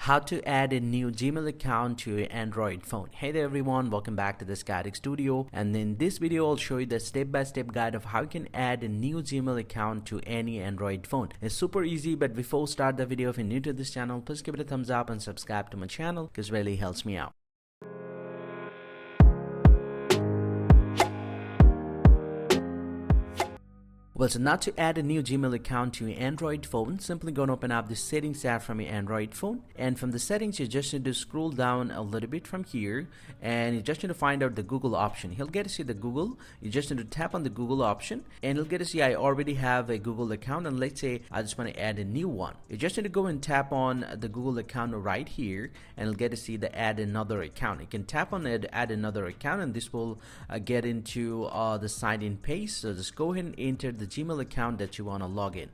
How to add a new Gmail account to your Android phone. Hey there everyone, welcome back to the Skytech Studio, and in this video I'll show you the step-by-step guide of how you can add a new Gmail account to any Android phone. It's super easy, but before we start the video, if you're new to this channel, please give it a thumbs up and subscribe to my channel because it really helps me out. Well, so now to add a new Gmail account to your Android phone, simply go and open up the settings tab from your Android phone, and from the settings you just need to scroll down a little bit from here, and you just need to find out the Google option. You'll get to see the Google. You just need to tap on the Google option, and you'll get to see I already have a Google account, and let's say I just want to add a new one. You just need to go and tap on the Google account right here, and you'll get to see the add another account. You can tap on it, add another account, and this will get into the sign in page. So just go ahead and enter the Gmail account that you want to log in.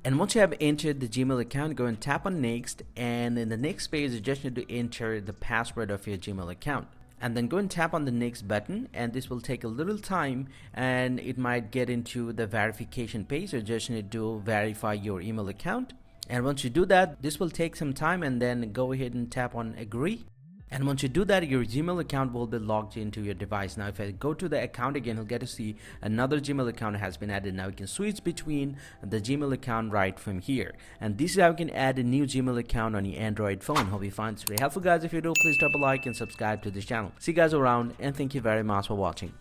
And once you have entered the Gmail account, go and tap on next, and in the next page you just need to enter the password of your Gmail account, and then go and tap on the next button, and this will take a little time and it might get into the verification page. So you just need to verify your email account, and once you do that, this will take some time, and then go ahead and tap on agree. And once you do that, your Gmail account will be logged into your device. Now if I go to the account again, you'll get to see another Gmail account has been added. Now you can switch between the Gmail account right from here, and this is how you can add a new Gmail account on your Android phone. Hope you find this very helpful, guys. If you do, please drop a like and subscribe to this channel. See you guys around, and thank you very much for watching.